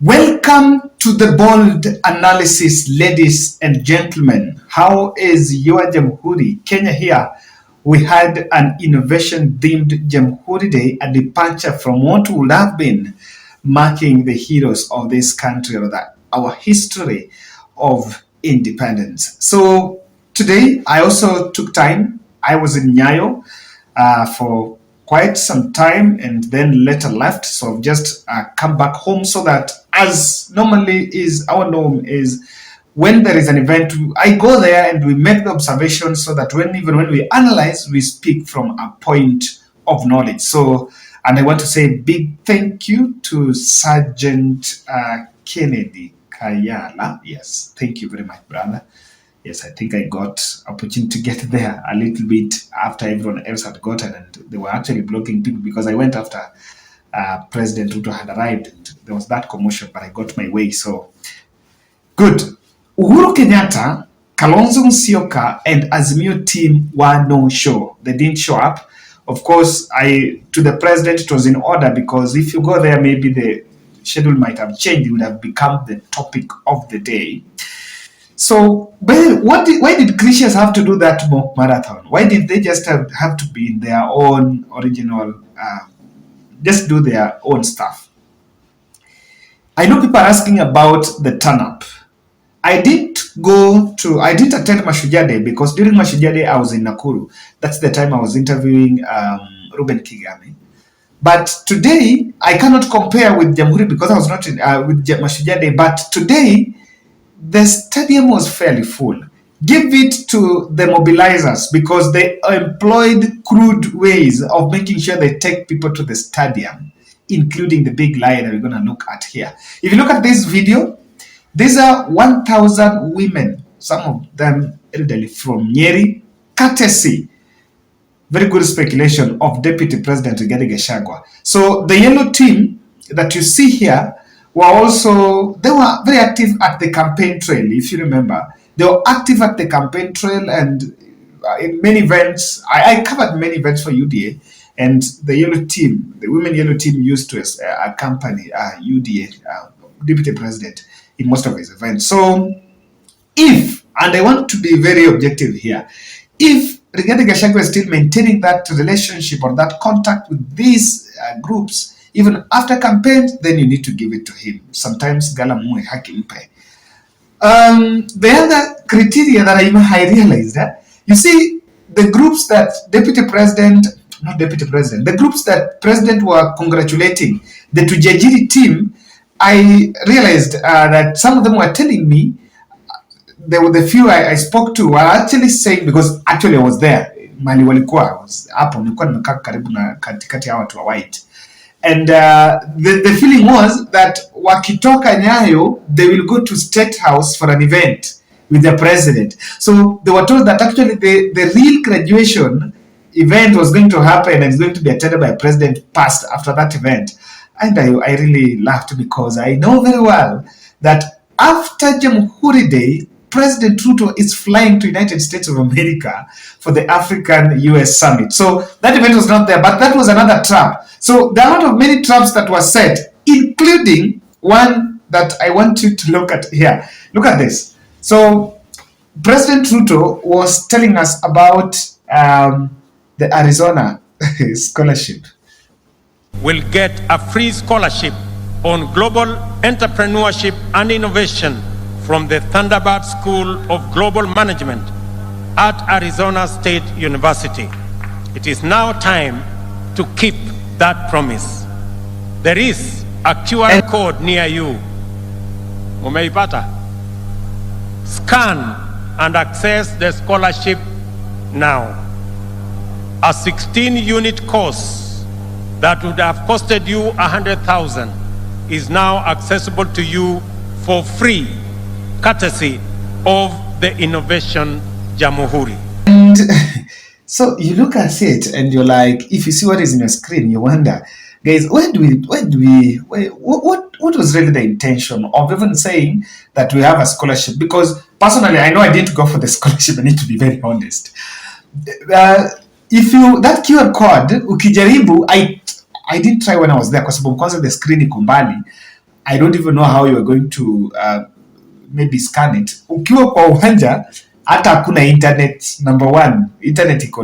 Welcome to the bold analysis, ladies and gentlemen. How is your Jamhuri? Kenya here. We had an innovation-themed Jamhuri Day, a departure from what would have been marking the heroes of this country, or our history of independence. So today, I also took time. I was in Nyayo for quite some time and then later left. So I've just come back home so that, as normally is our norm, is when there is an event, I go there and we make the observations so that even when we analyze, we speak from a point of knowledge. So, and I want to say a big thank you to Sergeant Kennedy Kayala. Yes, thank you very much, brother. Yes, I think I got opportunity to get there a little bit after everyone else had gotten, and they were actually blocking people because I went after President Ruto had arrived, and there was that commotion, but I got my way. So good. Uhuru Kenyatta, Kalonzo Musyoka, and Azimio team were no show. They didn't show up. Of course, to the president it was in order, because if you go there, maybe the schedule might have changed. It would have become the topic of the day. So, why did Christians have to do that mock marathon? Why did they just have to be in their own original, just do their own stuff? I know people are asking about the turn-up. I didn't attend Mashujaa Day because during Mashujaa Day I was in Nakuru. That's the time I was interviewing Ruben Kigame. But today, I cannot compare with Jamhuri because I was not with Mashujaa Day. But today, the stadium was fairly full. Give it to the mobilizers because they employed crude ways of making sure they take people to the stadium, including the big lie that we're going to look at here. If you look at this video, these are 1,000 women, some of them elderly, from Nyeri, courtesy, very good speculation, of Deputy President Rigathi Gachagua. So the yellow team that you see here they were very active at the campaign trail, if you remember. They were active at the campaign trail and in many events. I covered many events for UDA, and the yellow team, the women yellow team, used to accompany UDA, Deputy President, in most of his events. So and I want to be very objective here, if Rigathi Gachagua is still maintaining that relationship or that contact with these groups, even after campaigns, then you need to give it to him. Sometimes galamue hakimpe. The other criteria that I realized that, you see, the groups that the groups that President were congratulating, the Tujajiri team, I realized that some of them were telling me, there were the few I spoke to were actually saying, because actually I was there, mali walikuwa, I was hapo, nilikuwa nimekaa karibu na katikati ya watu wa white. And the feeling was that wakitoka Nyayo, they will go to State House for an event with the president. So they were told that actually the real graduation event was going to happen and it's going to be attended by a president passed after that event. And I really laughed because I know very well that after Jamhuri Day, President Ruto is flying to United States of America for the African-US Summit. So that event was not there, but that was another trap. So there are many traps that were set, including one that I want you to look at here. Look at this. So President Ruto was telling us about the Arizona scholarship. Will get a free scholarship on global entrepreneurship and innovation from the Thunderbird School of Global Management at Arizona State University. It is now time to keep that promise. There is a QR code near you. Umeipata? Scan and access the scholarship now. A 16-unit course that would have costed you 100,000 is now accessible to you for free, courtesy of the Innovation Jamhuri. And so you look at it and you're like, if you see what is in your screen, you wonder, guys, what was really the intention of even saying that we have a scholarship? Because personally, I know I didn't go for the scholarship. I need to be very honest. If you, that QR code, ukijaribu, I didn't try when I was there because the screen iko mbali. I don't even know how you're going to maybe scan it. Ukiwa kwa uwanja, hata hakuna internet. Number one, internet iko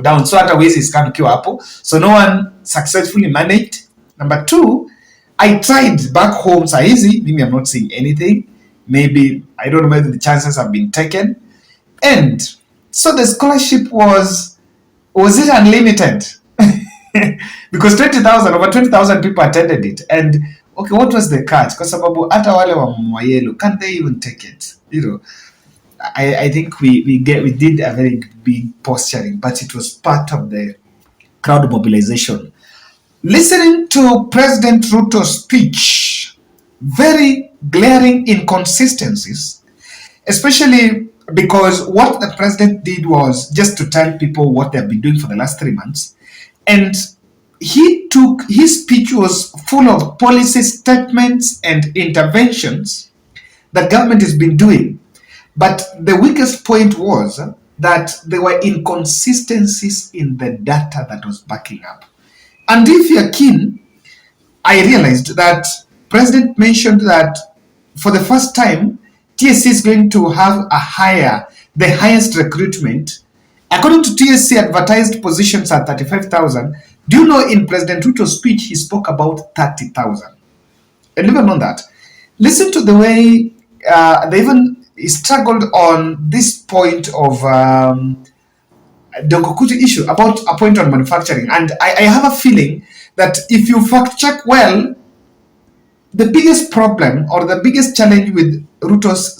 down, so hata wezi scan ukiwa hapo. So no one successfully managed. Number two, I tried back home. Saizi, maybe I'm not seeing anything. Maybe, I don't know whether the chances have been taken. And so the scholarship was it unlimited? Because over 20,000 people attended it. And okay, what was the catch? Kwa sababu hata wale wa Mwayelo, can't they even take it? You know, I think we did a very big posturing, but it was part of the crowd mobilization. Listening to President Ruto's speech, very glaring inconsistencies, especially because what the president did was just to tell people what they've been doing for the last 3 months. And his speech was full of policy statements and interventions that government has been doing. But the weakest point was that there were inconsistencies in the data that was backing up. And if you're keen, I realized that President mentioned that for the first time, TSC is going to have the highest recruitment. According to TSC, advertised positions are 35,000. Do you know in President Ruto's speech, he spoke about 30,000? And even on that, listen to the way they even struggled on this point of the Ngokuti issue about a point on manufacturing. And I have a feeling that if you fact check well, the biggest problem or the biggest challenge with Ruto's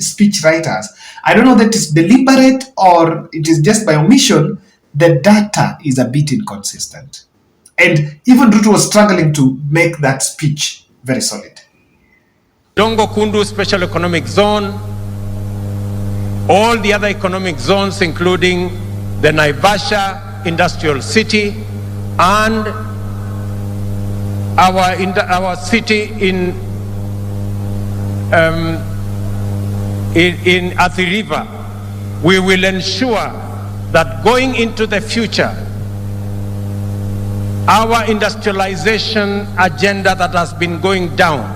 speech writers, I don't know that it's deliberate or it is just by omission, the data is a bit inconsistent. And even Ruto was struggling to make that speech very solid. Dongo Kundu Special Economic Zone, all the other economic zones, including the Naivasha Industrial City and our city in Athi River, we will ensure that going into the future, our industrialization agenda that has been going down,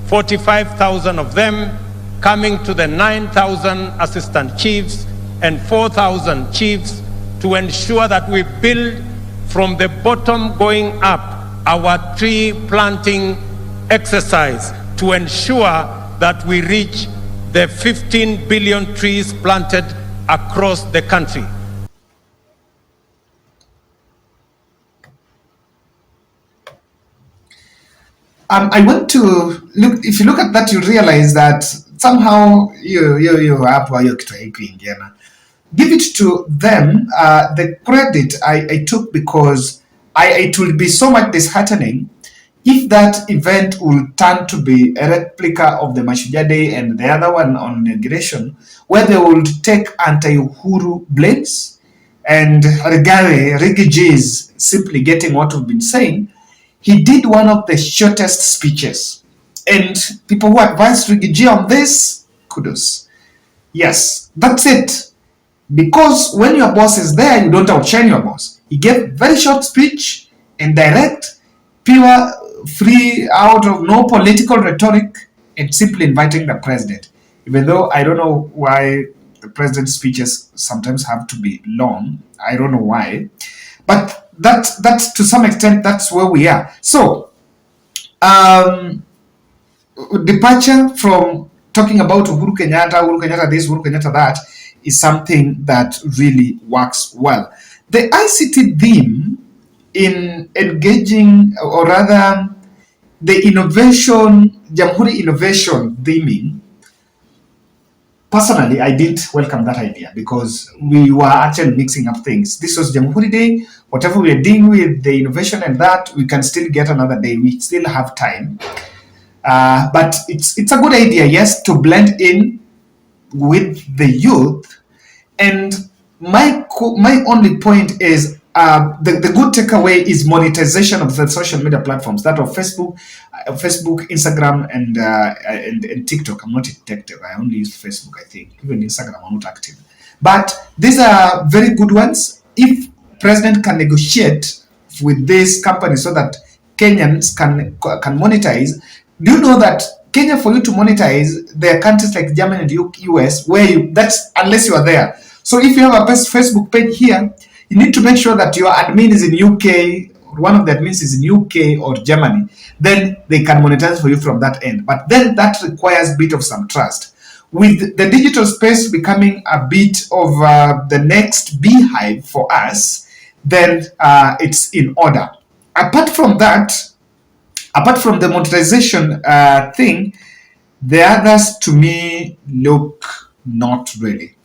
45,000 of them coming to the 9,000 assistant chiefs and 4,000 chiefs, to ensure that we build from the bottom going up our tree planting exercise to ensure that we reach the 15 billion trees planted across the country. I want to look, if you look at that, you realize that somehow you have give it to them. The credit I took, because it will be so much disheartening if that event will turn to be a replica of the Mashujaa Day and the other one on inauguration, where they will take anti-Uhuru blames and Riggy G is simply getting what we've been saying. He did one of the shortest speeches, and people who advised Riggy G on this, kudos. Yes, that's it. Because when your boss is there, you don't outshine your boss. He gave very short speech and direct, pure, free, out of no political rhetoric, and simply inviting the president. Even though I don't know why the president's speeches sometimes have to be long. I don't know why. But that's to some extent, that's where we are. So, departure from talking about Uhuru Kenyatta this, Uhuru Kenyatta that, is something that really works well. The ICT theme in engaging, or rather, the innovation, Jamhuri innovation theming, personally, I didn't welcome that idea, because we were actually mixing up things. This was Jamhuri Day. Whatever we are dealing with, the innovation and that, we can still get another day. We still have time. But it's a good idea, yes, to blend in with the youth. And my only point is, the good takeaway is monetization of the social media platforms, that of Facebook, Instagram, and TikTok. I'm not active. I only use Facebook, I think. Even Instagram, I'm not active. But these are very good ones. If President can negotiate with these companies so that Kenyans can monetize, Do you know that Kenya, for you to monetize, there are countries like Germany and US where that's unless you are there. So if you have a Facebook page here, you need to make sure that your admin is in UK, or one of the admins is in UK or Germany. Then they can monetize for you from that end. But then that requires a bit of some trust. With the digital space becoming a bit of the next beehive for us, then it's in order. Apart from that, apart from the monetization thing, the others to me look not really.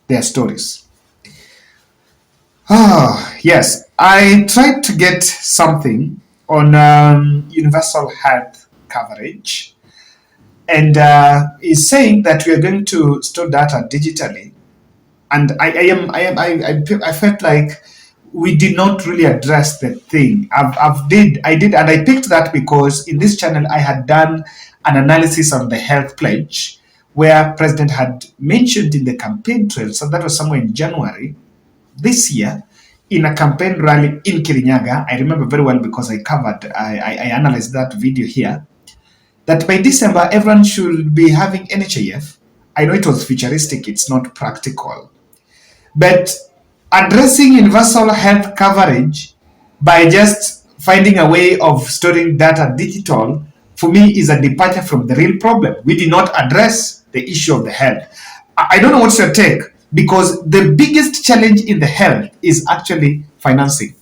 Their stories. Yes, I tried to get something on universal health coverage, and is saying that we are going to store data digitally. And I felt like we did not really address the thing. I did, and I picked that because in this channel I had done an analysis on the health pledge, where President had mentioned in the campaign trail. So that was somewhere in January this year, in a campaign rally in Kirinyaga. I remember very well because I analyzed that video here. That by December everyone should be having NHIF. I know it was futuristic; it's not practical. But addressing universal health coverage by just finding a way of storing data digital, for me, is a departure from the real problem. We did not address the issue of the health. I don't know what's your take, because the biggest challenge in the health is actually financing.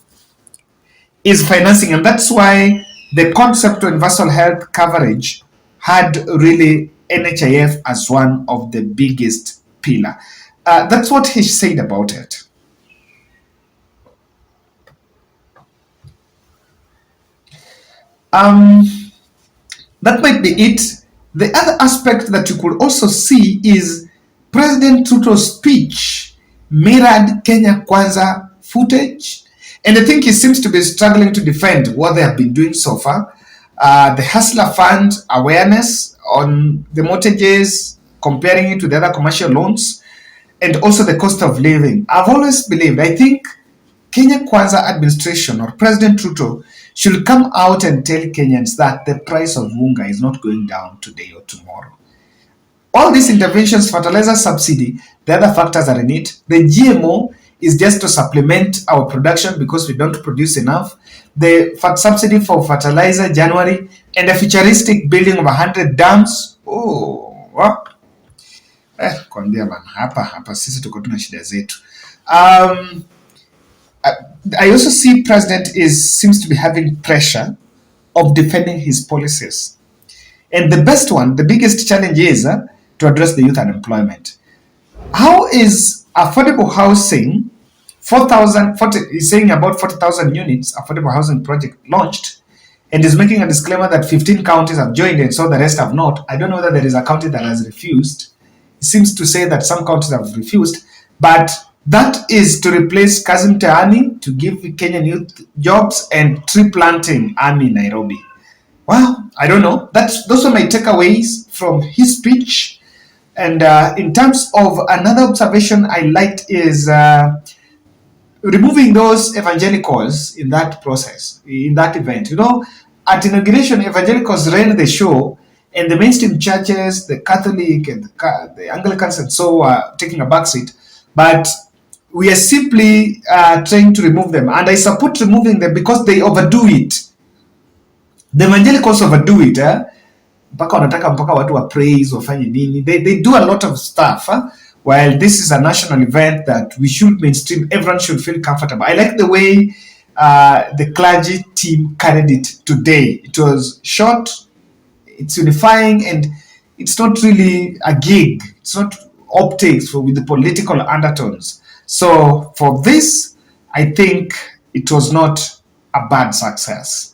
And that's why the concept of universal health coverage had really NHIF as one of the biggest pillar. That's what he said about it. That might be it. The other aspect that you could also see is President Ruto's speech mirrored Kenya Kwanza footage, and I think he seems to be struggling to defend what they have been doing so far. The Hustler Fund awareness on the mortgages, comparing it to the other commercial loans, and also the cost of living. I've always believed, I think Kenya Kwanza administration or President Ruto should come out and tell Kenyans that the price of unga is not going down today or tomorrow. All these interventions, fertilizer subsidy, the other factors are in it. The GMO is just to supplement our production because we don't produce enough. The subsidy for fertilizer, January, and the futuristic building of 100 dams. Oh, what? Kwambia bana, hapa sisi tuko tuna shida zetu. I also see President seems to be having pressure of defending his policies. And the best one, the biggest challenge is to address the youth unemployment. How is affordable housing, 40, he's saying about 40,000 units, affordable housing project launched, and is making a disclaimer that 15 counties have joined and so the rest have not. I don't know whether there is a county that has refused. It seems to say that some counties have refused, but that is to replace Kazi Mtaani, to give Kenyan youth jobs, and tree planting army in Nairobi. Well, I don't know. Those are my takeaways from his speech. And in terms of another observation I liked is removing those evangelicals in that process, in that event. You know, at inauguration, evangelicals ran the show, and the mainstream churches, the Catholic and the Anglicans and so are taking a backseat. But we are simply trying to remove them. And I support removing them because they overdo it. The evangelicals overdo it. Mpaka wanataka mpaka watu wa praise wafanye nini. They do a lot of stuff. While this is a national event that we should mainstream, everyone should feel comfortable. I like the way the clergy team carried it today. It was short, it's unifying, and it's not really a gig. It's not optics with the political undertones. So for this, I think it was not a bad success.